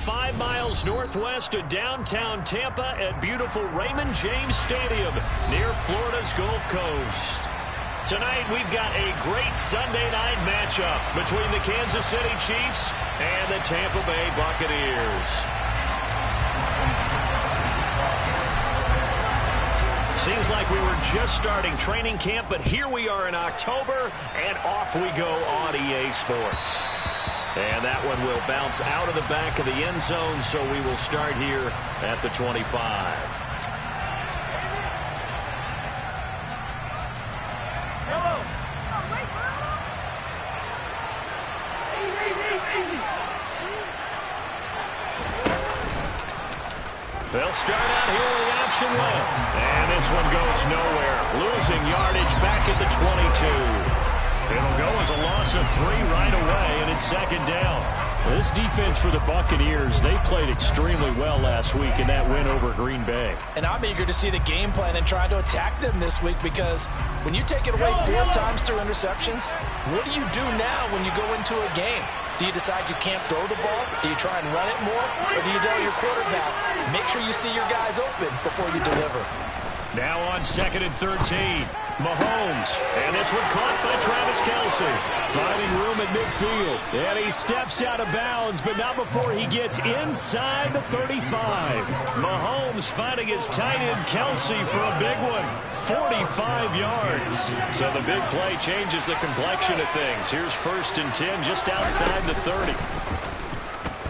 5 miles northwest of downtown Tampa at beautiful Raymond James Stadium near Florida's Gulf Coast. Tonight, we've got a great Sunday night matchup between the Kansas City Chiefs and the Tampa Bay Buccaneers. Seems like we were just starting training camp, but here we are in October, and off we go on EA Sports. And that one will bounce out of the back of the end zone, so we will start here at the 25. They'll start out here with the option left. And this one goes nowhere. Losing yardage back at the 22. It'll go as a loss of 3 right away, and it's second down. This defense for the Buccaneers, they played extremely well last week in that win over Green Bay. And I'm eager to see the game plan and try to attack them this week, because when you take it away 4 times through interceptions, what do you do now when you go into a game? Do you decide you can't throw the ball? Do you try and run it more? Or do you tell your quarterback, make sure you see your guys open before you deliver? Now on 2nd and 13. Mahomes, and this one caught by Travis Kelce. Finding room at midfield, and he steps out of bounds, but not before he gets inside the 35. Mahomes finding his tight end Kelce for a big one, 45 yards. So the big play changes the complexion of things. Here's 1st and 10 just outside the 30.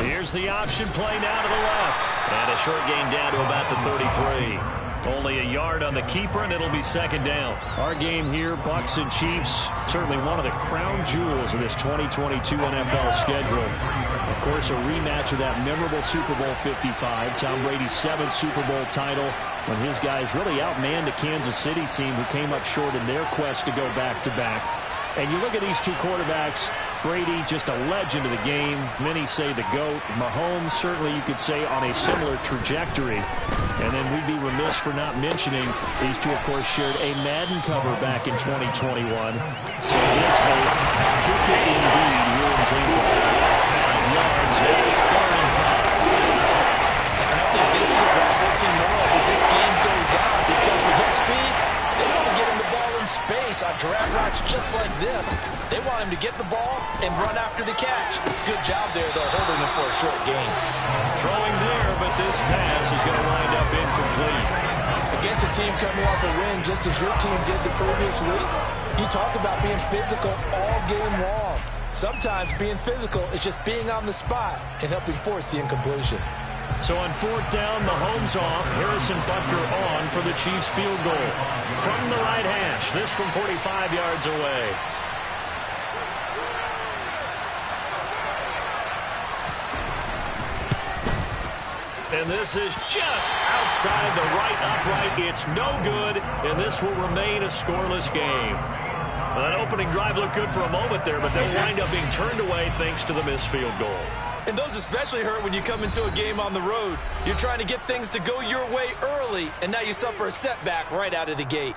Here's the option play now to the left, and a short gain down to about the 33. Only a yard on the keeper, and it'll be second down. Our game here, Bucs and Chiefs, certainly one of the crown jewels of this 2022 NFL schedule. Of course, a rematch of that memorable Super Bowl 55, Tom Brady's 7th Super Bowl title, when his guys really outmanned the Kansas City team who came up short in their quest to go back-to-back. And you look at these two quarterbacks, Brady, just a legend of the game. Many say the GOAT. Mahomes, certainly you could say on a similar trajectory. And then we'd be remiss for not mentioning these two, of course, shared a Madden cover back in 2021. So this a ticket indeed here in Tampa. 5 yards, now it's 3rd and 5. And I think this is a what we'll see more of as this game goes on, because with his speed, they want to get him the ball in space on drag routes just like this. They want him to get the ball and run after the catch. Good job there, though, holding him for a short gain. Throwing there, but this pass is going to wind up incomplete. Against a team coming off a win just as your team did the previous week, you talk about being physical all game long. Sometimes being physical is just being on the spot and helping force the incompletion. So on 4th down, Mahomes off, Harrison Butker on for the Chiefs field goal. From the right hash, this from 45 yards away. And this is just outside the right upright. It's no good, and this will remain a scoreless game. That opening drive looked good for a moment there, but they'll wind up being turned away thanks to the missed field goal. And those especially hurt when you come into a game on the road. You're trying to get things to go your way early, and now you suffer a setback right out of the gate.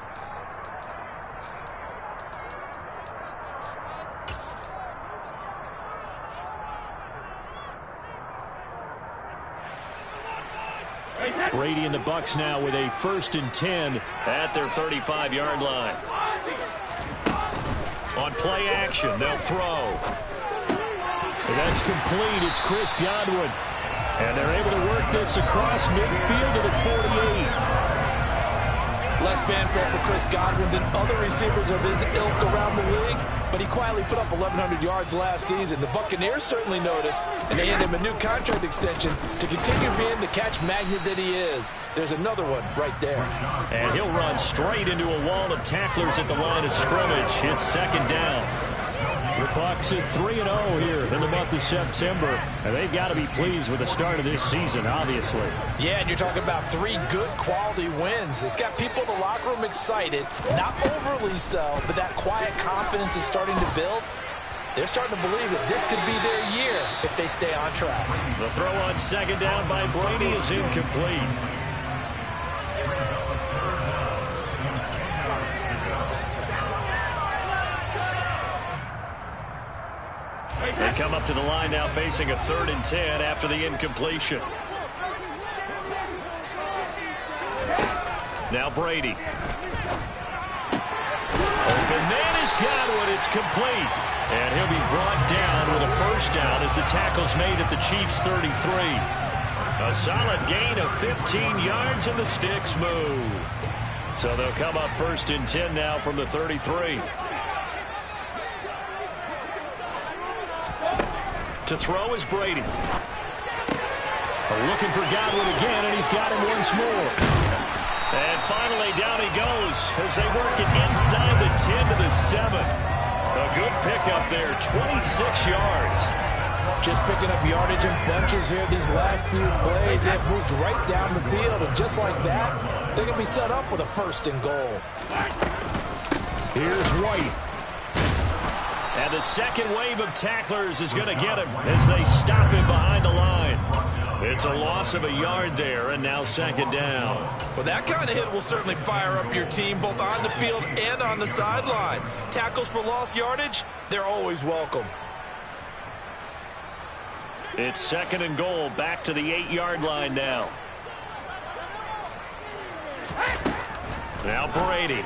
Brady and the Bucs now with a 1st and 10 at their 35-yard line. On play action, they'll throw. And that's complete. It's Chris Godwin. And they're able to work this across midfield to the 48. Less fanfare for Chris Godwin than other receivers of his ilk around the league, but he quietly put up 1,100 yards last season. The Buccaneers certainly noticed, and they handed him a new contract extension to continue being the catch magnet that he is. There's another one right there. And he'll run straight into a wall of tacklers at the line of scrimmage. It's second down. The Bucs at 3-0 here in the month of September, and they've got to be pleased with the start of this season, obviously. Yeah, and you're talking about 3 good quality wins. It's got people in the locker room excited, not overly so, but that quiet confidence is starting to build. They're starting to believe that this could be their year if they stay on track. The throw on second down by Brady is incomplete. come up to the line now facing a 3rd and 10 after the incompletion. Now Brady. Open man has got it. It's complete. And he'll be brought down with a first down as the tackle's made at the Chiefs' 33. A solid gain of 15 yards and the sticks move. So they'll come up 1st and 10 now from the 33. To throw is Brady. Looking for Godwin again, and he's got him once more. And finally, down he goes as they work it inside the 10 to the 7. A good pickup there, 26 yards. Just picking up yardage in bunches here these last few plays. They've moved right down the field, and just like that, they're going to be set up with a 1st and goal. Here's White. And the second wave of tacklers is going to get him as they stop him behind the line. It's a loss of a yard there, and now 2nd down. Well, that kind of hit will certainly fire up your team, both on the field and on the sideline. Tackles for lost yardage, they're always welcome. It's 2nd and goal, back to the 8-yard line now. Now Brady.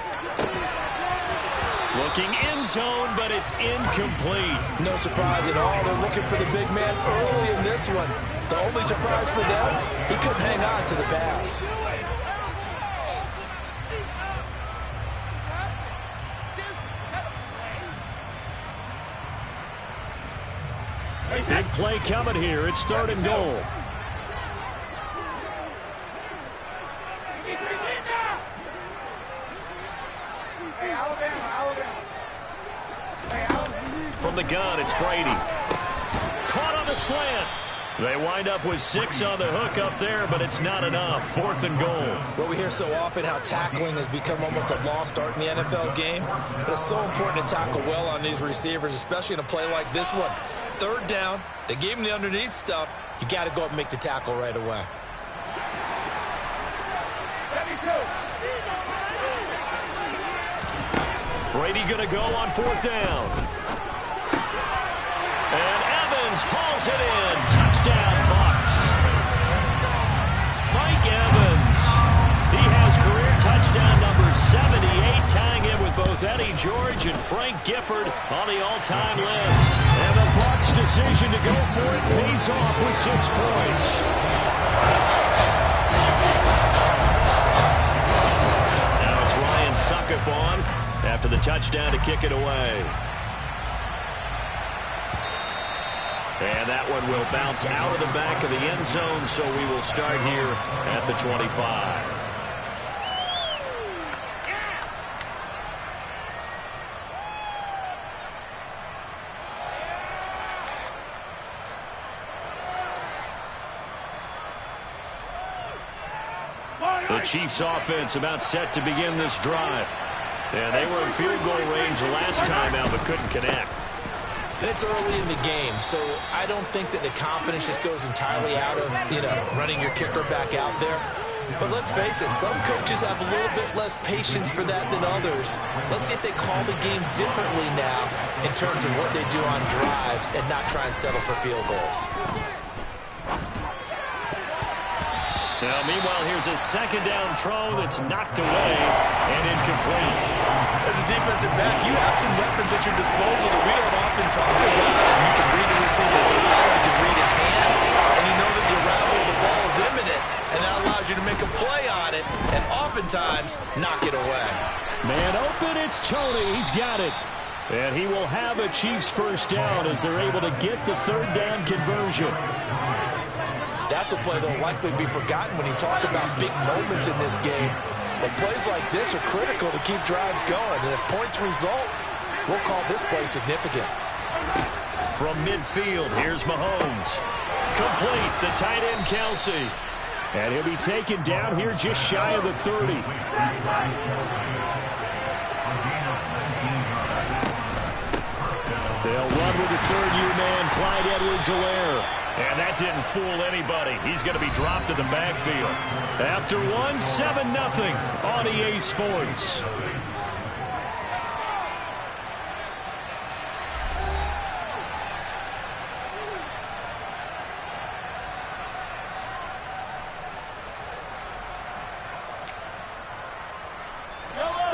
Looking end zone, but it's incomplete. No surprise at all. They're looking for the big man early in this one. The only surprise for them, he couldn't hang on to the pass. Big play coming here. It's 3rd and goal. From the gun, it's Brady. Caught on the slant. They wind up with 6 on the hook up there, but it's not enough. 4th and goal. Well, we hear so often how tackling has become almost a lost art in the NFL game, but it's so important to tackle well on these receivers, especially in a play like this one. 3rd down, they gave him the underneath stuff. You got to go up and make the tackle right away. Brady going to go on 4th down. And Evans hauls it in. Touchdown, Bucs. Mike Evans. He has career touchdown number 78, tying him with both Eddie George and Frank Gifford on the all-time list. And the Bucs' decision to go for it pays off with 6 points. Now it's Ryan Succop on after the touchdown to kick it away. And that one will bounce out of the back of the end zone, so we will start here at the 25. The Chiefs offense about set to begin this drive. And they were in field goal range last time out, but couldn't connect. And it's early in the game, so I don't think that the confidence just goes entirely out of, running your kicker back out there. But let's face it, some coaches have a little bit less patience for that than others. Let's see if they call the game differently now in terms of what they do on drives and not try and settle for field goals. Now, meanwhile, here's a 2nd down throw that's knocked away and incomplete. As a defensive back, you have some weapons at your disposal that we don't often talk about. And you can read the receiver's eyes, you can read his hands, and you know that the arrival of the ball is imminent, and that allows you to make a play on it and oftentimes knock it away. Man open, it's Tony. He's got it. And he will have a Chiefs 1st down as they're able to get the 3rd down conversion. That's a play that will likely be forgotten when you talk about big moments in this game. But plays like this are critical to keep drives going. And if points result, we'll call this play significant. From midfield, here's Mahomes. Complete, the tight end Kelsey. And he'll be taken down here just shy of the 30. They'll run with the 3rd-year man, Clyde Edwards-Helaire. And that didn't fool anybody. He's going to be dropped in the backfield. After 7-0 on EA Sports.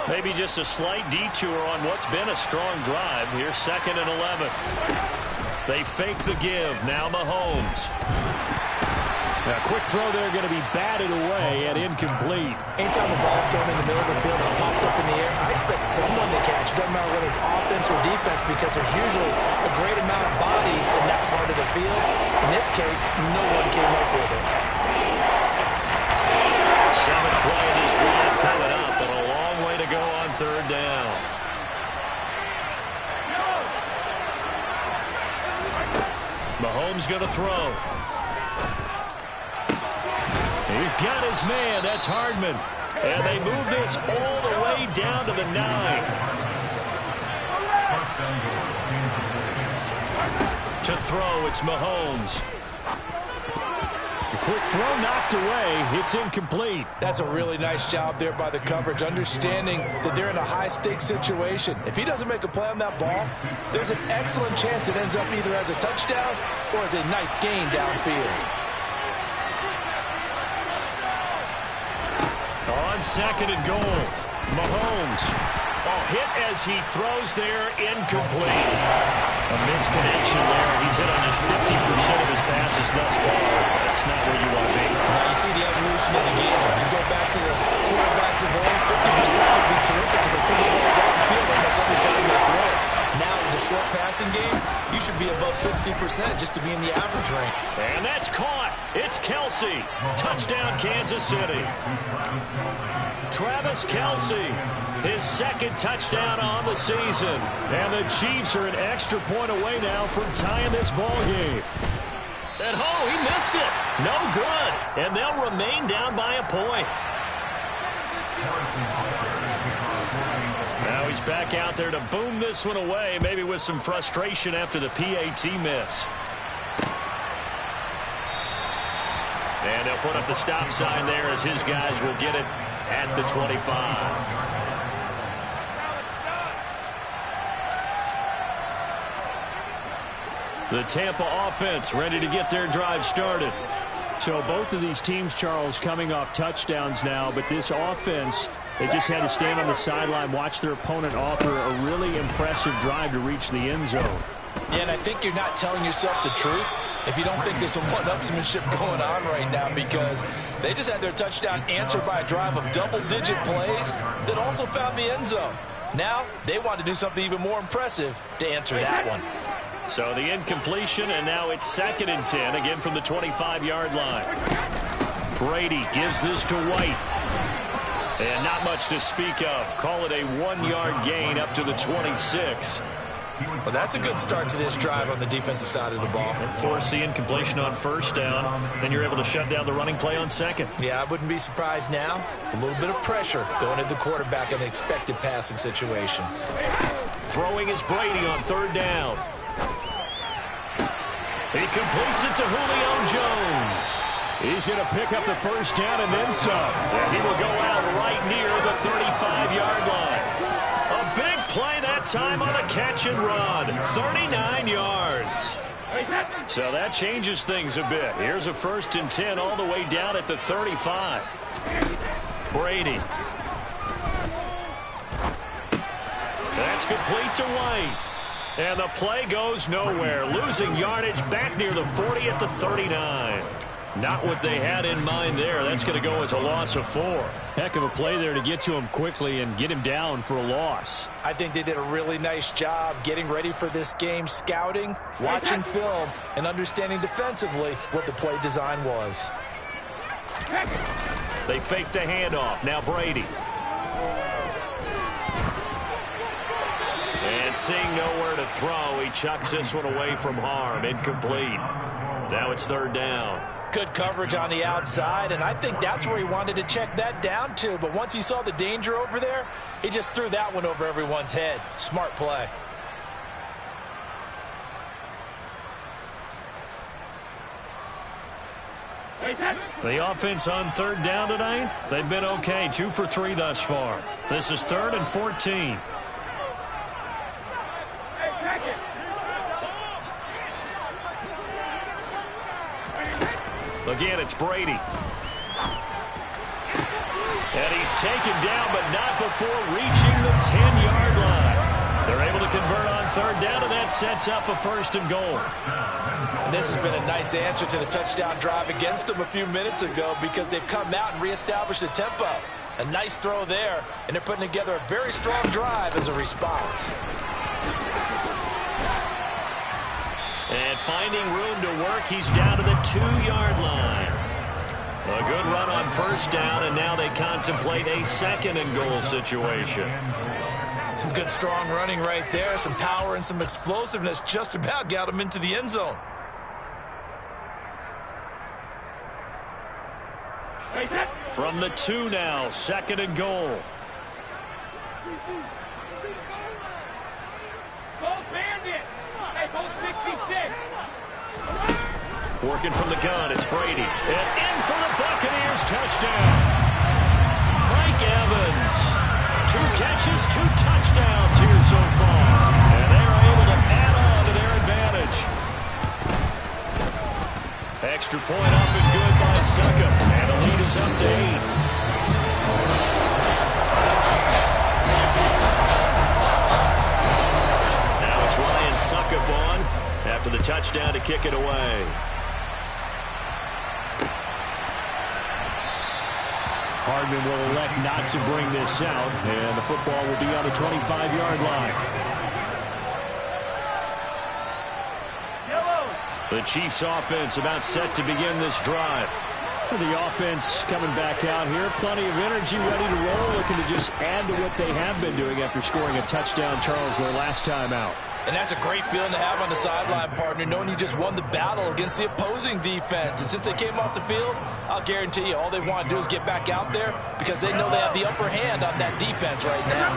Maybe just a slight detour on what's been a strong drive. Here's 2nd and 11. They fake the give. Now Mahomes. A quick throw there going to be batted away and incomplete. Anytime a ball thrown in the middle of the field is popped up in the air, I expect someone to catch. Doesn't matter whether it's offense or defense, because there's usually a great amount of bodies in that part of the field. In this case, no one came up with it. 7th play of this drive coming up, but a long way to go on 3rd down. Mahomes going to throw. He's got his man. That's Hardman. And they move this all the way down to the 9. To throw, it's Mahomes. A quick throw knocked away. It's incomplete. That's a really nice job there by the coverage, understanding that they're in a high-stakes situation. If he doesn't make a play on that ball, there's an excellent chance it ends up either as a touchdown or as a nice gain downfield. On 2nd and goal, Mahomes. Hit as he throws there, incomplete. A misconnection there. He's hit on just 50% of his passes thus far. That's not where you want to be. Now you see the evolution of the game. You go back to the quarterbacks of old, 50% would be terrific because they threw the ball downfield almost every time they throw it. Now with the short passing game, you should be above 60% just to be in the average range. And that's caught. It's Kelsey. Touchdown, Kansas City. Travis Kelsey, his 2nd touchdown on the season. And the Chiefs are an extra point away now from tying this ball game. And he missed it. No good. And they'll remain down by a point. Now he's back out there to boom this one away, maybe with some frustration after the PAT miss. And they'll put up the stop sign there as his guys will get it at the 25. The Tampa offense ready to get their drive started. So both of these teams, Charles, coming off touchdowns now, but this offense, they just had to stand on the sideline, watch their opponent offer a really impressive drive to reach the end zone. Yeah, and I think you're not telling yourself the truth if you don't think there's some one-upsmanship going on right now, because they just had their touchdown answered by a drive of double-digit plays that also found the end zone. Now they want to do something even more impressive to answer that one. So the incompletion, and now it's 2nd and 10, again from the 25-yard line. Brady gives this to White. And not much to speak of. Call it a 1-yard gain up to the 26. Well, that's a good start to this drive on the defensive side of the ball. And force the incompletion on 1st down. Then you're able to shut down the running play on 2nd. Yeah, I wouldn't be surprised now. A little bit of pressure going at the quarterback in an expected passing situation. Throwing is Brady on 3rd down. He completes it to Julio Jones. He's going to pick up the 1st down and then some. And he will go out right near the 35-yard line. A big play that time on a catch and run. 39 yards. So that changes things a bit. Here's a 1st and 10 all the way down at the 35. Brady. That's complete to White. And the play goes nowhere. Losing yardage back near the 40 at the 39. Not what they had in mind there. That's going to go as a loss of 4. Heck of a play there to get to him quickly and get him down for a loss. I think they did a really nice job getting ready for this game, scouting, watching film, and understanding defensively what the play design was. They fake the handoff. Now Brady. And seeing nowhere to throw, he chucks this one away from harm. Incomplete. Now it's 3rd down. Good coverage on the outside, and I think that's where he wanted to check that down to. But once he saw the danger over there, he just threw that one over everyone's head. Smart play. The offense on 3rd down tonight, they've been okay. 2 for 3 thus far. This is 3rd and 14. Again, it's Brady. And he's taken down, but not before reaching the 10-yard line. They're able to convert on third down, and that sets up a 1st and goal. And this has been a nice answer to the touchdown drive against them a few minutes ago because they've come out and reestablished the tempo. A nice throw there, and they're putting together a very strong drive as a response. And finding room to work, he's down to the 2-yard line. A good run on 1st down, and now they contemplate a 2nd and goal situation. Some good strong running right there, some power and some explosiveness just about got him into the end zone. From the 2 now, 2nd and goal. Working from the gun, it's Brady. And in for the Buccaneers, touchdown. Mike Evans. 2 catches, 2 touchdowns here so far. And they're able to add on to their advantage. Extra point up and good by Suckup. And the lead is up to 8. Now it's Ryan Suckup on after the touchdown to kick it away. Hardman will elect not to bring this out, and the football will be on the 25-yard line. The Chiefs offense about set to begin this drive. The offense coming back out here. Plenty of energy, ready to roll, looking to just add to what they have been doing after scoring a touchdown, Charles, their last time out. And that's a great feeling to have on the sideline, partner, knowing you just won the battle against the opposing defense. And since they came off the field, I'll guarantee you all they want to do is get back out there because they know they have the upper hand on that defense right now.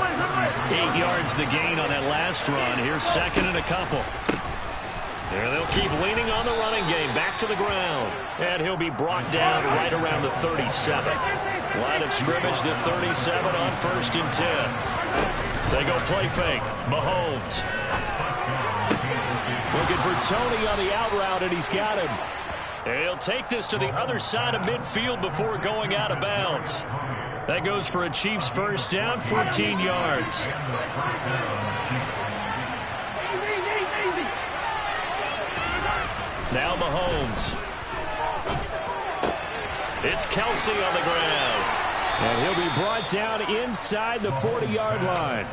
8 yards the gain on that last run. Here's 2nd and a couple. And they'll keep leaning on the running game. Back to the ground. And he'll be brought down right around the 37. Line of scrimmage, the 37 on 1st and 10. They go play fake. Mahomes. Looking for Tony on the out route, and he's got him. And he'll take this to the other side of midfield before going out of bounds. That goes for a Chiefs 1st down, 14 yards. Now Mahomes. It's Kelsey on the ground. And he'll be brought down inside the 40-yard line.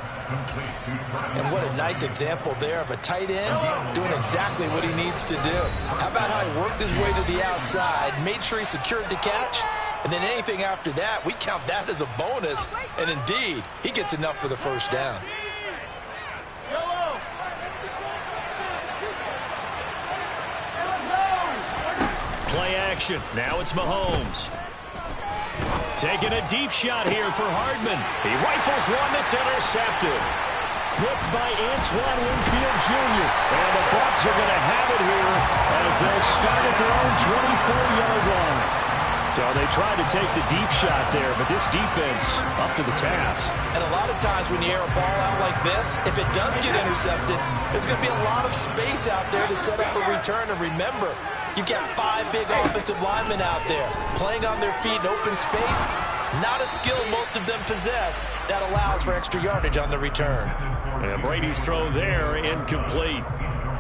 And what a nice example there of a tight end doing exactly what he needs to do. How about how he worked his way to the outside, made sure he secured the catch, and then anything after that, we count that as a bonus. And indeed, he gets enough for the 1st down. Play action. Now it's Mahomes. Taking a deep shot here for Hardman. He rifles one that's intercepted. Blocked by Antoine Winfield Jr. And the Bucs are going to have it here as they'll start at their own 24-yard line. So they tried to take the deep shot there, but this defense up to the task. And a lot of times when you air a ball out like this, if it does get intercepted, there's going to be a lot of space out there to set up a return. And remember, you've got 5 big offensive linemen out there playing on their feet in open space. Not a skill most of them possess that allows for extra yardage on the return. And Brady's throw there, incomplete.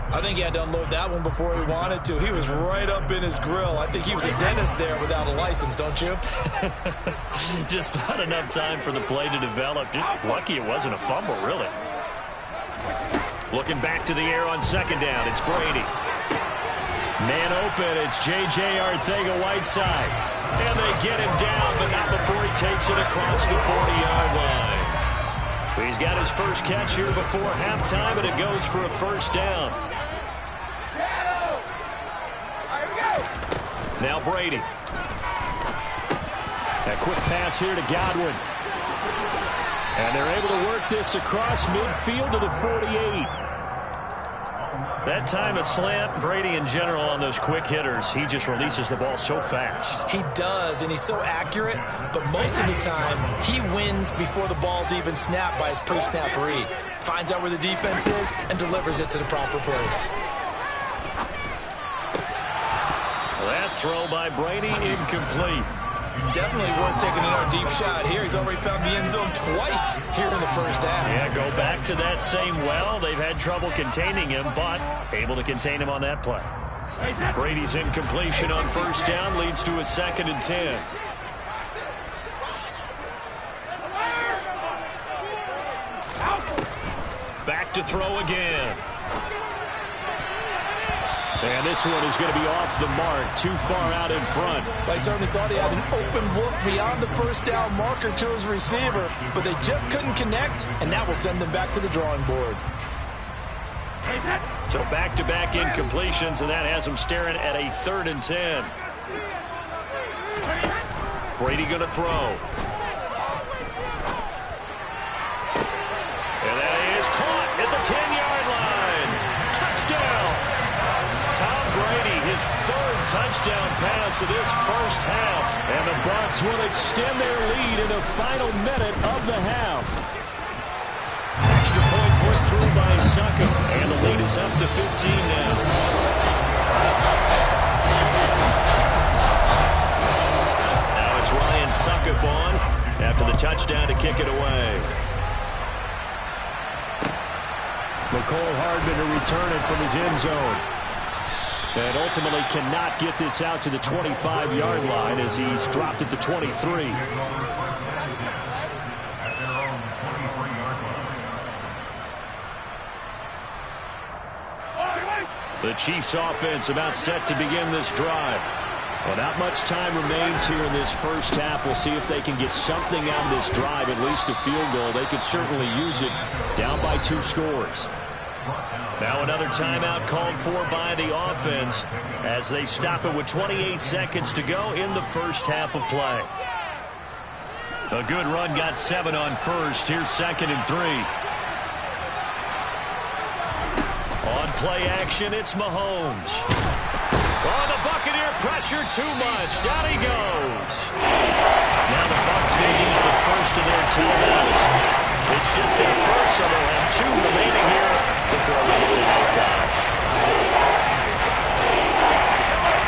I think he had to unload that one before he wanted to. He was right up in his grill. I think he was a dentist there without a license, don't you? Just not enough time for the play to develop. Just lucky it wasn't a fumble, really. Looking back to the air on 2nd down, it's Brady. Man open, it's J.J. Arcega-Whiteside. And they get him down, but not before he takes it across the 40-yard line. He's got his first catch here before halftime, and it goes for a 1st down. Now Brady. A quick pass here to Godwin. And they're able to work this across midfield to the 48. That time a slant. Brady in general on those quick hitters, he just releases the ball so fast. He does, and he's so accurate, but most of the time he wins before the ball's even snapped by his pre-snap read. Finds out where the defense is and delivers it to the proper place. That throw by Brady incomplete. Definitely worth taking another deep shot here. He's already found the end zone twice here in the first half. Yeah, go back to that same well. They've had trouble containing him, but able to contain him on that play. Brady's incompletion on first down leads to a 2nd and 10. Back to throw again. And this one is going to be off the mark, too far out in front. I certainly thought he had an open look beyond the first down marker to his receiver, but they just couldn't connect, and that will send them back to the drawing board. So back-to-back incompletions, and that has them staring at a 3rd and 10. Brady going to throw. And that is caught at the 10-yard line. Touchdown. Tom Brady, his 3rd touchdown pass of this first half. And the Bucs will extend their lead in the final minute of the half. Extra point put through by Suckup. And the lead is up to 15 now. Now it's Ryan Suckup on after the touchdown to kick it away. McCole Hardman to return it from his end zone. And ultimately cannot get this out to the 25-yard line as he's dropped at the 23. The Chiefs offense about set to begin this drive. Well, not much time remains here in this first half. We'll see if they can get something out of this drive, at least a field goal. They could certainly use it down by 2 scores. Now another timeout called for by the offense as they stop it with 28 seconds to go in the first half of play. A good run got 7 on first. Here's 2nd and 3. On play action, it's Mahomes. Oh, the Buccaneer pressure too much. Down he goes. Now the Bucs going to use the first of their timeouts. It's just their first, so they'll have 2 remaining here before we get to halftime.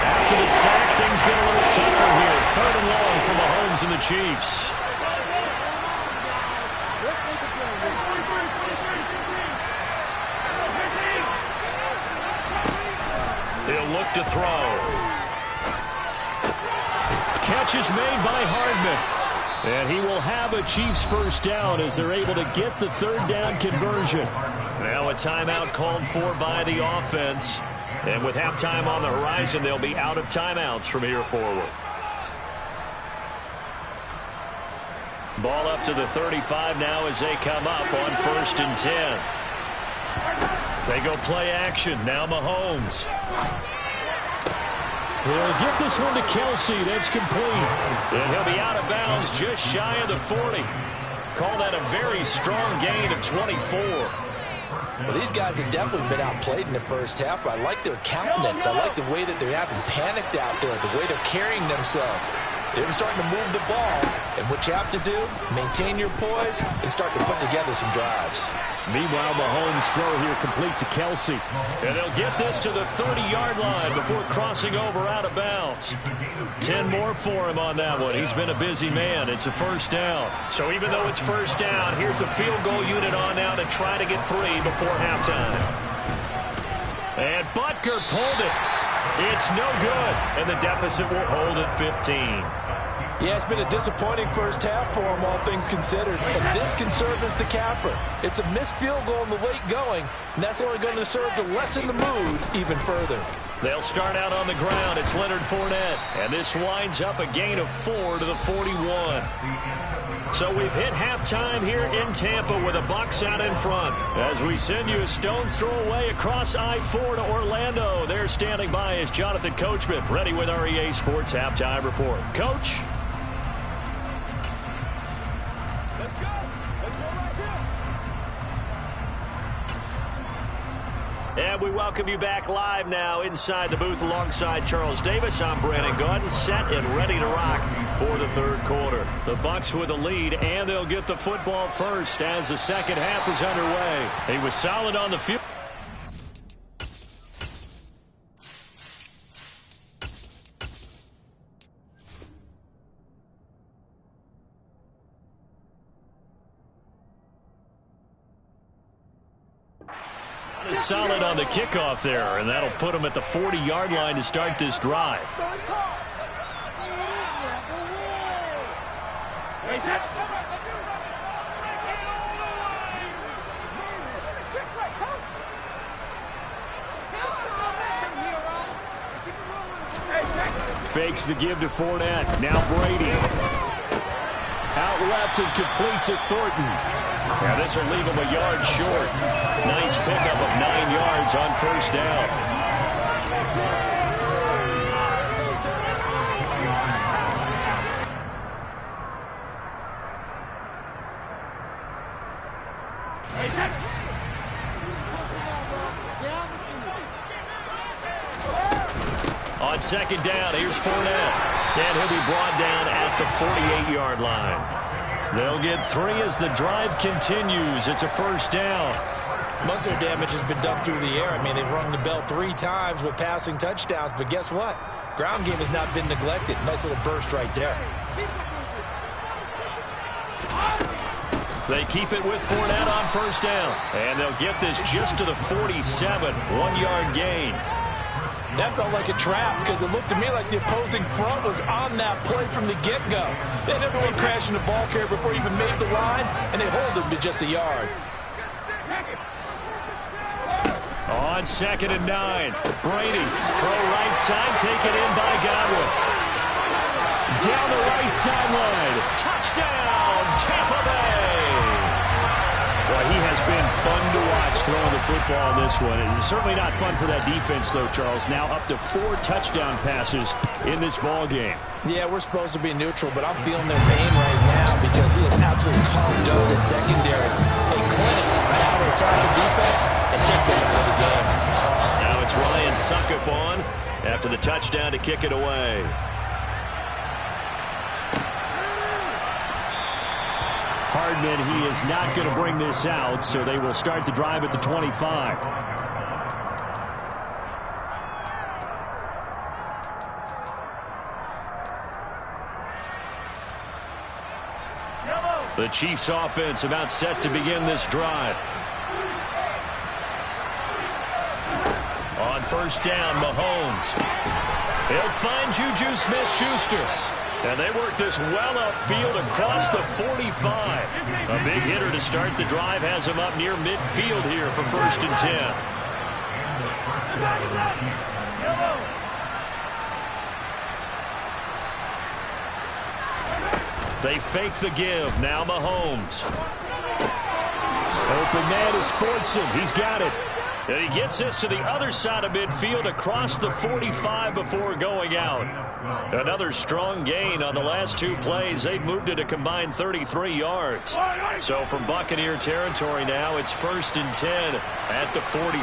After the sack, things get a little tougher here. 3rd and long for Mahomes and the Chiefs. He'll look to throw. Catch is made by Hardman. And he will have a Chiefs first down as they're able to get the 3rd down conversion. Now a timeout called for by the offense. And with halftime on the horizon, they'll be out of timeouts from here forward. Ball up to the 35 now as they come up on 1st and 10. They go play action. Now Mahomes. He'll get this one to Kelsey. That's complete. And he'll be out of bounds just shy of the 40. Call that a very strong gain of 24. Well, these guys have definitely been outplayed in the first half, but I like their countenance. I like the way that they haven't panicked out there, the way they're carrying themselves. They're starting to move the ball, and what you have to do, maintain your poise and start to put together some drives. Meanwhile, Mahomes' throw here complete to Kelsey. And they'll get this to the 30-yard line before crossing over out of bounds. 10 more for him on that one. He's been a busy man. It's a first down. So even though it's first down, here's the field goal unit on now to try to get 3 before halftime. And Butker pulled it. It's no good, and the deficit will hold at 15. Yeah, it's been a disappointing first half for him, all things considered. And this can serve as the capper. It's a missed field goal in the late going, and that's only going to serve to lessen the mood even further. They'll start out on the ground. It's Leonard Fournette, and this winds up a gain of 4 to the 41. So we've hit halftime here in Tampa with the Bucs out in front. As we send you a stone's throw away across I-4 to Orlando. There standing by is Jonathan Coachman, ready with our EA Sports Halftime Report. Coach? And we welcome you back live now inside the booth alongside Charles Davis. I'm Brandon Gaudin, set and ready to rock for the 3rd quarter. The Bucs with the lead, and they'll get the football first as the second half is underway. He was solid on the field. Solid on the kickoff there, and that'll put him at the 40-yard line to start this drive. Fakes the give to Fournette. Now Brady. Out left and complete to Thornton. Now this will leave him a yard short. Nice pickup of 9 yards on first down. On second down, here's Fournette. And he'll be brought down at the 48-yard line. They'll get 3 as the drive continues. It's a first down. Most of their damage has been done through the air. I mean, they've rung the bell 3 times with passing touchdowns, but guess what? Ground game has not been neglected. Nice little burst right there. They keep it with Fournette on first down. And they'll get this just to the 47, 1-yard gain. That felt like a trap because it looked to me like the opposing front was on that play from the get-go. They had everyone crashing the ball carrier before he even made the line, and they hold him to just a yard. On second and 9, Brady, throw right side, taken in by Godwin. Down the right sideline, touchdown, Tampa Bay. Well, he has been fun to watch throwing the football in this one. It's certainly not fun for that defense, though, Charles. Now up to 4 touchdown passes in this ball game. Yeah, we're supposed to be neutral, but I'm feeling their pain right now because he has absolutely calmed down the secondary. A clinic on how to attack the defense and take them out of the game. Now it's Ryan Suckup on after the touchdown to kick it away. Hardman, he is not going to bring this out, so they will start the drive at the 25. The Chiefs offense about set to begin this drive. On first down, Mahomes. He'll find Juju Smith-Schuster. And they work this well upfield across the 45. A big hitter to start the drive has him up near midfield here for first and 10. They fake the give. Now Mahomes. Open man is Fortson. He's got it. And he gets this to the other side of midfield across the 45 before going out. Another strong gain on the last 2 plays. They've moved it a combined 33 yards. So from Buccaneer territory now, it's first and 10 at the 43.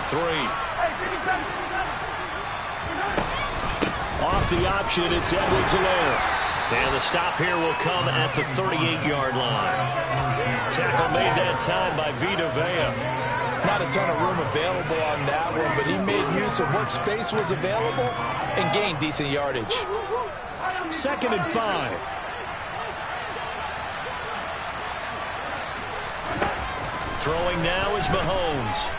Off the option, it's Edwards-Helaire. And the stop here will come at the 38-yard line. Tackle made that time by Vita Vea. Not a ton of room available on that one, but he made use of what space was available and gained decent yardage. Second and 5. Throwing now is Mahomes.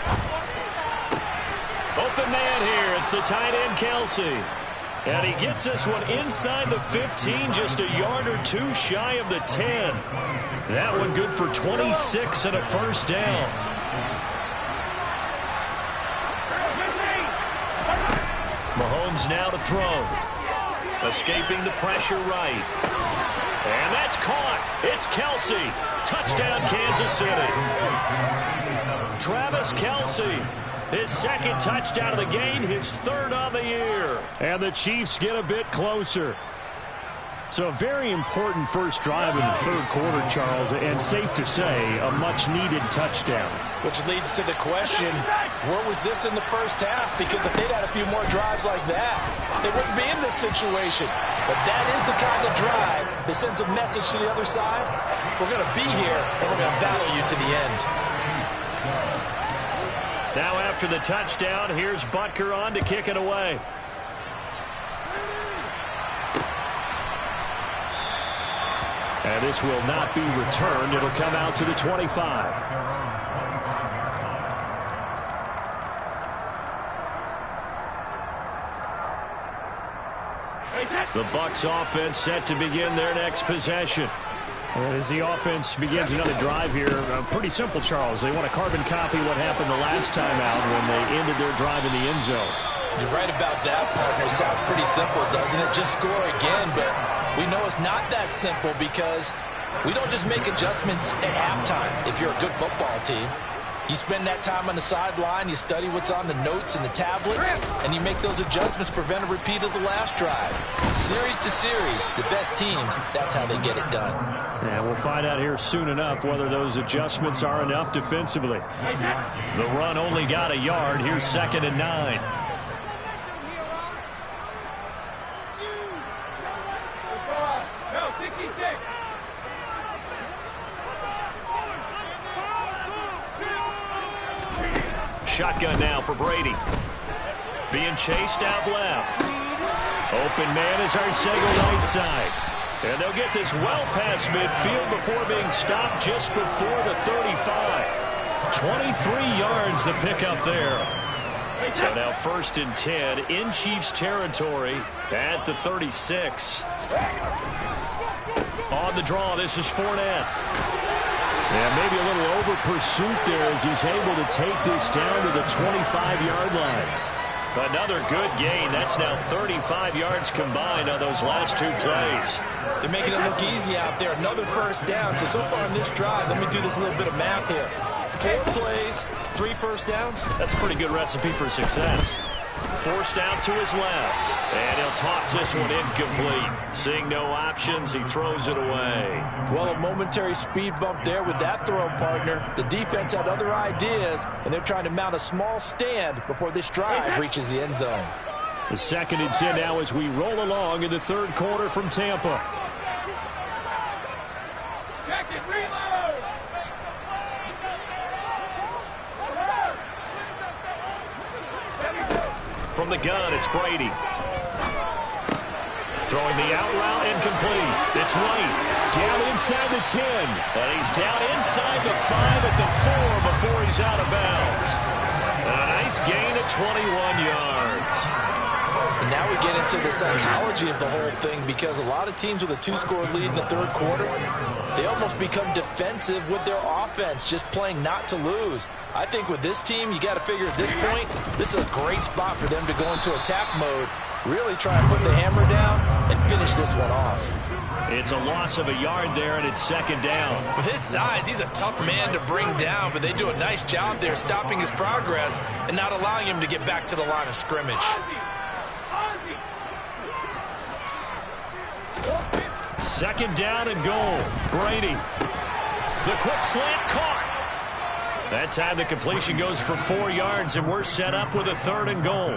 Open man here. It's the tight end, Kelsey. And he gets this one inside the 15, just a yard or 2 shy of the 10. That one good for 26 and a first down. Mahomes now to throw. Escaping the pressure right. And that's caught. It's Kelsey. Touchdown, Kansas City. Travis Kelsey. His second touchdown of the game, his 3rd on the year. And the Chiefs get a bit closer. So a very important first drive in the 3rd quarter, Charles, and safe to say, a much-needed touchdown. Which leads to the question, where was this in the first half? Because if they'd had a few more drives like that, they wouldn't be in this situation. But that is the kind of drive that sends a message to the other side. We're going to be here, and we're going to battle you to the end. Now after the touchdown, here's Butker on to kick it away. And this will not be returned. It'll come out to the 25. The Bucs offense set to begin their next possession. As the offense begins another drive here, pretty simple, Charles. They want to carbon copy what happened the last time out when they ended their drive in the end zone. You're right about that, partner. Sounds pretty simple, doesn't it? Just score again, but we know it's not that simple because we don't just make adjustments at halftime if you're a good football team. You spend that time on the sideline, you study what's on the notes and the tablets, and you make those adjustments, prevent a repeat of the last drive. Series to series, the best teams, that's how they get it done. And we'll find out here soon enough whether those adjustments are enough defensively. The run only got a yard. Here's 2nd and 9. Shotgun now for Brady. Being chased out left. Open man is Arcega right side. And they'll get this well past midfield before being stopped just before the 35. 23 yards the pickup there. So now 1st and 10 in Chiefs territory at the 36. On the draw, this is Fournette. Yeah, maybe a little over pursuit there as he's able to take this down to the 25-yard line. Another good gain. That's now 35 yards combined on those last 2 plays. They're making it look easy out there. Another 1st down. So far in this drive, let me do this little bit of math here. 4 plays, 3 first downs. That's a pretty good recipe for success. Forced out to his left. And he'll toss this one incomplete. Seeing no options, he throws it away. Well, a momentary speed bump there with that throw, partner. The defense had other ideas, and they're trying to mount a small stand before this drive reaches the end zone. The 2nd and 10 now as we roll along in the 3rd quarter from Tampa. From the gun, it's Brady. Throwing the out route incomplete. It's White. Down inside the 10. And he's down inside the 5 at the 4 before he's out of bounds. A nice gain of 21 yards. And now we get into the psychology of the whole thing because a lot of teams with a 2-score lead in the 3rd quarter, they almost become defensive with their offense, just playing not to lose. I think with this team, you got to figure at this point, this is a great spot for them to go into attack mode, really try and put the hammer down and finish this one off. It's a loss of a yard there, and it's 2nd down. With his size, he's a tough man to bring down, but they do a nice job there stopping his progress and not allowing him to get back to the line of scrimmage. 2nd down and goal. Brady. The quick slant caught. That time the completion goes for 4 yards, and we're set up with a 3rd and goal.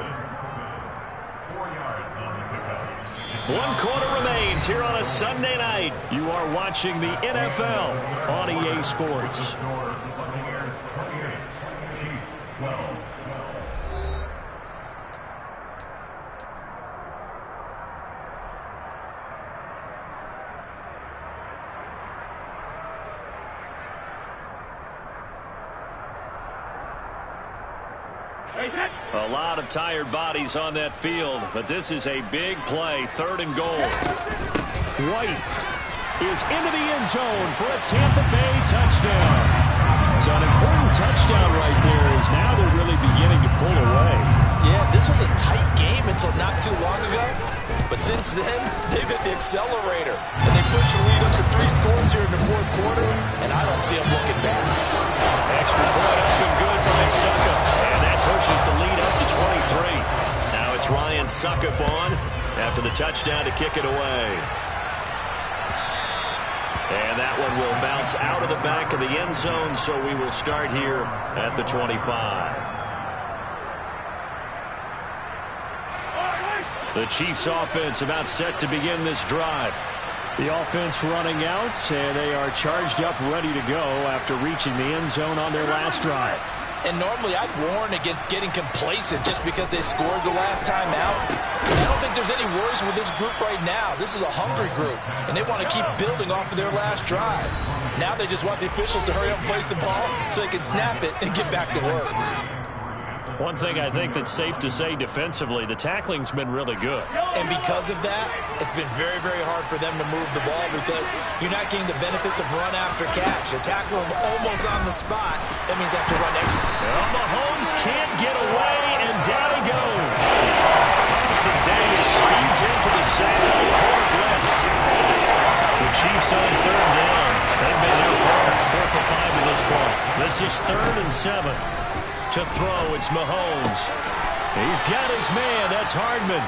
1 quarter remains here on a Sunday night. You are watching the NFL on EA Sports. A lot of tired bodies on that field, but this is a big play. 3rd and goal. White is into the end zone for a Tampa Bay touchdown. So an important touchdown right there as now they're really beginning to pull away. Yeah, this was a tight game until not too long ago. But since then, they've hit the accelerator. And they pushed the lead up to 3 scores here in the 4th quarter, and I don't see them looking back. Extra point up and good by Suckup. And that pushes the lead up to 23. Now it's Ryan Suckup on after the touchdown to kick it away. And that one will bounce out of the back of the end zone, so we will start here at the 25. The Chiefs offense about set to begin this drive. The offense running out, and they are charged up, ready to go after reaching the end zone on their last drive. And normally I'd warn against getting complacent just because they scored the last time out. I don't think there's any worries with this group right now. This is a hungry group, and they want to keep building off of their last drive. Now they just want the officials to hurry up and place the ball so they can snap it and get back to work. One thing I think that's safe to say defensively, the tackling's been really good. And because of that, it's been very, very hard for them to move the ball because you're not getting the benefits of run after catch. You tackle them almost on the spot. That means they have to run extra. Well, Mahomes can't get away, and down he goes. Carlton Davis speeds in for the sack on the corner blitz. The Chiefs on third down. They've been near perfect. 4 for 5 to this point. This is 3rd and 7. To throw, it's Mahomes. He's got his man. That's Hardman.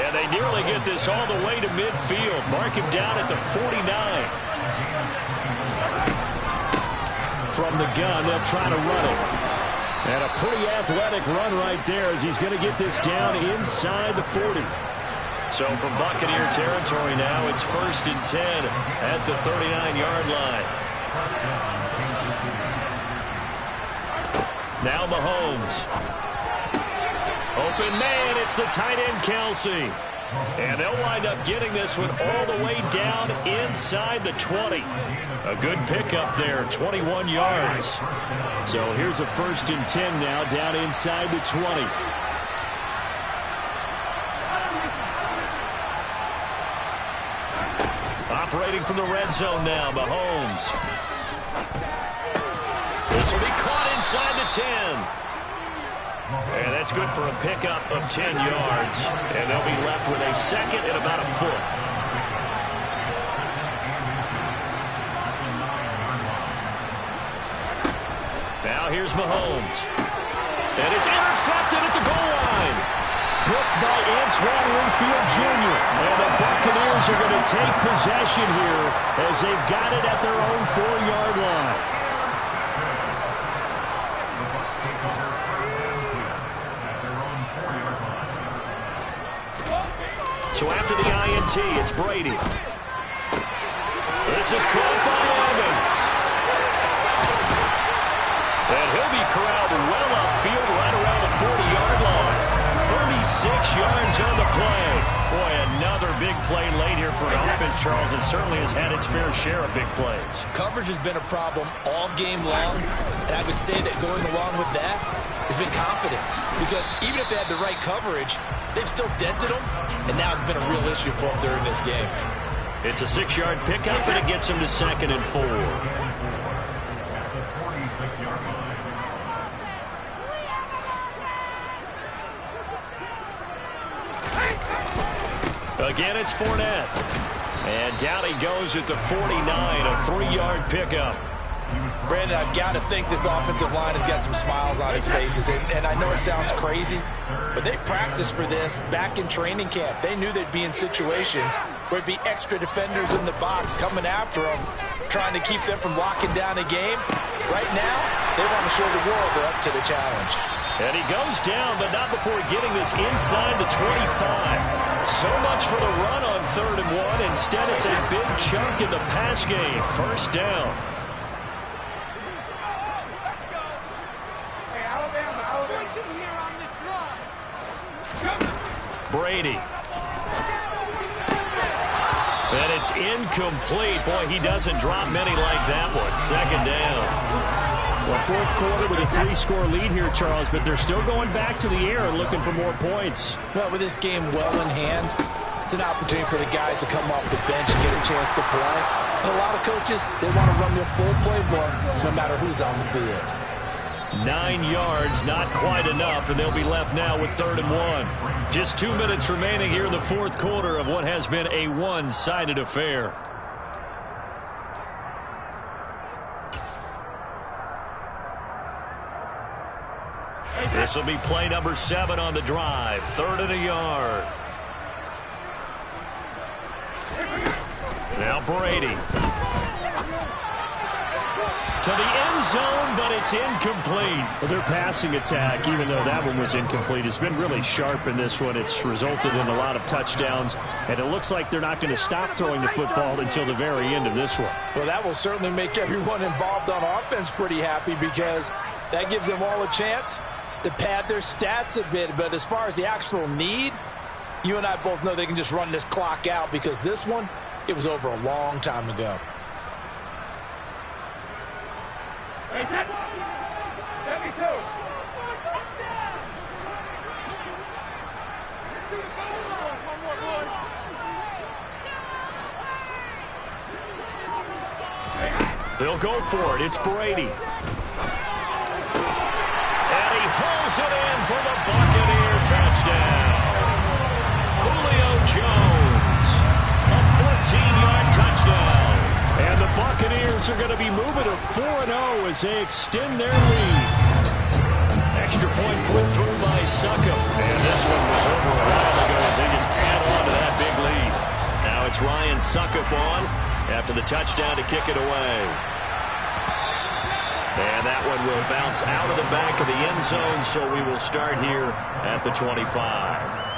And they nearly get this all the way to midfield. Mark him down at the 49. From the gun, they'll try to run it. And a pretty athletic run right there as he's going to get this down inside the 40. So from Buccaneer territory now, it's 1st and 10 at the 39-yard line. Now Mahomes. Open man, it's the tight end Kelsey. And they'll wind up getting this one all the way down inside the 20. A good pickup there, 21 yards. So here's a 1st and 10 now down inside the 20. Operating from the red zone now, Mahomes. This will be caught inside the 10. And that's good for a pickup of 10 yards. And they'll be left with a 2nd and about a foot. Now here's Mahomes. And it's intercepted at the goal line. Picked by Antoine Winfield Jr. And the Buccaneers are going to take possession here as they've got it at their own 4-yard line. So after the INT, it's Brady. This is caught by Evans. And he'll be corralled well upfield right around the 40-yard line. 36 yards on the play. Boy, another big play late here for an offense, Charles, that certainly has had its fair share of big plays. Coverage has been a problem all game long, and I would say that going along with that has been confidence. Because even if they had the right coverage, they've still dented them, and now it's been a real issue for them during this game. It's a 6-yard pickup, and it gets them to 2nd and 4. Again, it's Fournette. And down he goes at the 49, a 3-yard pickup. Brandon, I've got to think this offensive line has got some smiles on its faces. And I know it sounds crazy, but they practiced for this back in training camp. They knew they'd be in situations where it'd be extra defenders in the box coming after them, trying to keep them from locking down a game. Right now, they want to show the world they're up to the challenge. And he goes down, but not before getting this inside the 25. So much for the run on 3rd and 1. Instead, it's a big chunk in the pass game. 1st down. Brady. And it's incomplete. Boy, he doesn't drop many like that one. 2nd down. Well, 4th quarter with a 3-score lead here, Charles, but they're still going back to the air and looking for more points. Well, with this game well in hand, it's an opportunity for the guys to come off the bench and get a chance to play. And a lot of coaches, they want to run their full playbook no matter who's on the field. 9 yards, not quite enough, and they'll be left now with 3rd and 1. Just 2 minutes remaining here in the 4th quarter of what has been a one-sided affair. This will be play number 7 on the drive. 3rd and a yard. Now Brady. To the end zone, but it's incomplete. Well, their passing attack, even though that one was incomplete, has been really sharp in this one. It's resulted in a lot of touchdowns, and it looks like they're not going to stop throwing the football until the very end of this one. Well, that will certainly make everyone involved on offense pretty happy because that gives them all a chance to pad their stats a bit. But as far as the actual need, you and I both know they can just run this clock out because this one, it was over a long time ago. They'll go for it. It's Brady. And he hauls it in for the Buccaneer touchdown. Julio Jones, a 14-yard touchdown. And the Buccaneers are going to be moving to 4-0 as they extend their lead. Extra point put through by Succop. And this one was over a while ago as they just add on to that big lead. Now it's Ryan Succop on after the touchdown to kick it away. And that one will bounce out of the back of the end zone, so we will start here at the 25.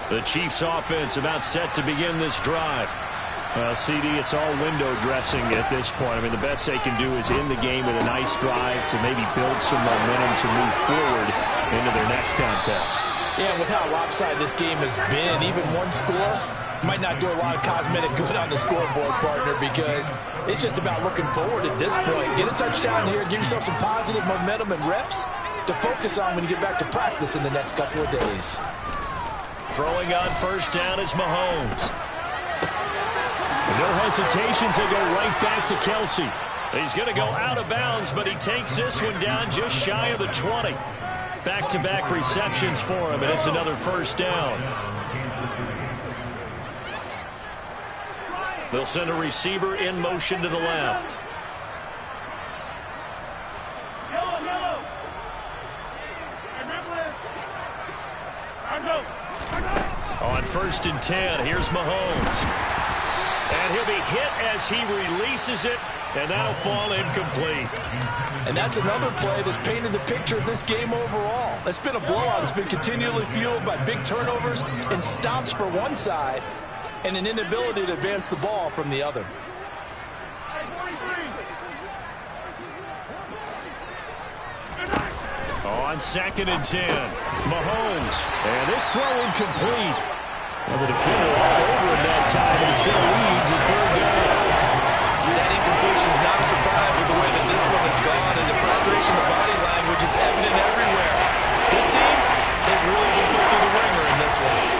The Chiefs offense about set to begin this drive. Well, CD, it's all window dressing at this point. I mean, the best they can do is end the game with a nice drive to maybe build some momentum to move forward into their next contest. Yeah, with how lopsided this game has been, even one score might not do a lot of cosmetic good on the scoreboard, partner, because it's just about looking forward at this point. Get a touchdown here, give yourself some positive momentum and reps to focus on when you get back to practice in the next couple of days. Throwing on first down is Mahomes. No hesitations, they go right back to Kelsey. He's going to go out of bounds, but he takes this one down just shy of the 20. Back-to-back receptions for him, and it's another first down. They'll send a receiver in motion to the left. On first and 10, here's Mahomes. And he'll be hit as he releases it, and that'll fall incomplete. And that's another play that's painted the picture of this game overall. It's been a blowout. It's been continually fueled by big turnovers and stops for one side and an inability to advance the ball from the other. On second and 10, Mahomes. And this throw incomplete. Well, the defender all over him that time, and it's going to lead to third down. That incompletion is not a surprise with the way that this one has gone, and the frustration, the body language is evident everywhere. This team, they've really been put through the ringer in this one.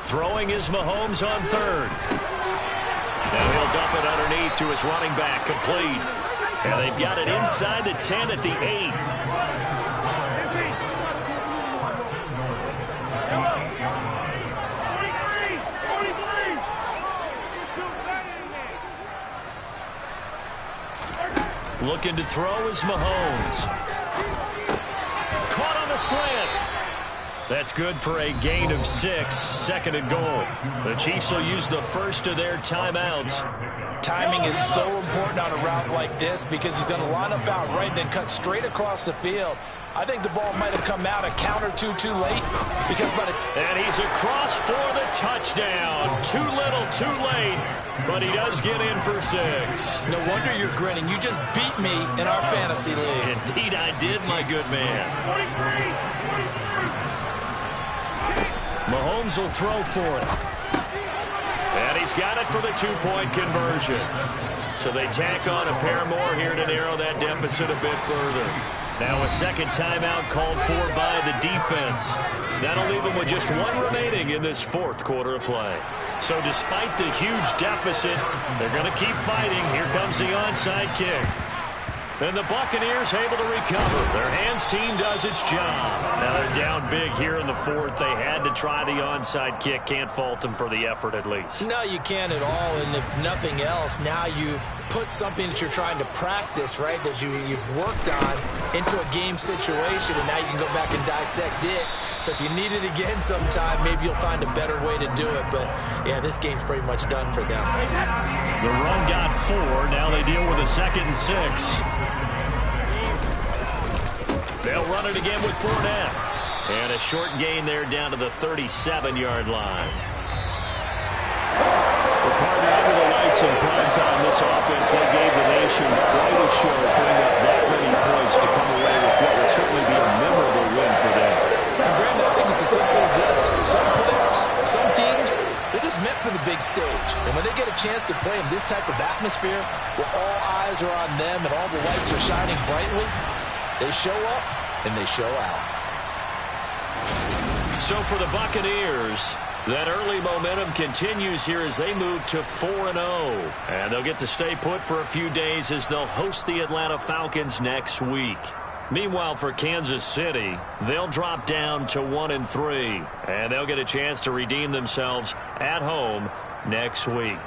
Throwing is Mahomes on third. And he'll dump it underneath to his running back, complete. And they've got it inside the 10 at the 8. Looking to throw is Mahomes. Caught on the slant. That's good for a gain of 6, second and goal. The Chiefs will use the first of their timeouts. Timing is so important on a route like this because he's going to line up out right and then cut straight across the field. I think the ball might have come out a count or two too late. And he's across for the touchdown. Too little, too late. But he does get in for 6. No wonder you're grinning. You just beat me in our fantasy league. Indeed I did, my good man. Mahomes will throw for it. And he's got it for the 2-point conversion. So they tack on a pair more here to narrow that deficit a bit further. Now a second timeout called for by the defense. That'll leave them with just one remaining in this fourth quarter of play. So despite the huge deficit, they're going to keep fighting. Here comes the onside kick. And the Buccaneers able to recover. Their hands team does its job. Now they're down big here in the fourth. They had to try the onside kick. Can't fault them for the effort at least. No, you can't at all. And if nothing else, now you've put something that you're trying to practice, right, that you've worked on into a game situation, and now you can go back and dissect it. So if you need it again sometime, maybe you'll find a better way to do it. But, yeah, this game's pretty much done for them. The run got 4. Now they deal with a 2nd and 6. They'll run it again with Fournette. And a short gain there down to the 37-yard line. We're partnered under the lights minutes in prime time, this offense, they gave the nation quite a show, putting up that many points to come away with what will certainly be a memorable win for them. And Brandon, I think it's as simple as this. Some players, some teams, they're just meant for the big stage. And when they get a chance to play in this type of atmosphere, where all eyes are on them and all the lights are shining brightly, they show up and they show out. So for the Buccaneers, that early momentum continues here as they move to 4-0. And they'll get to stay put for a few days as they'll host the Atlanta Falcons next week. Meanwhile, for Kansas City, they'll drop down to 1-3. And they'll get a chance to redeem themselves at home next week.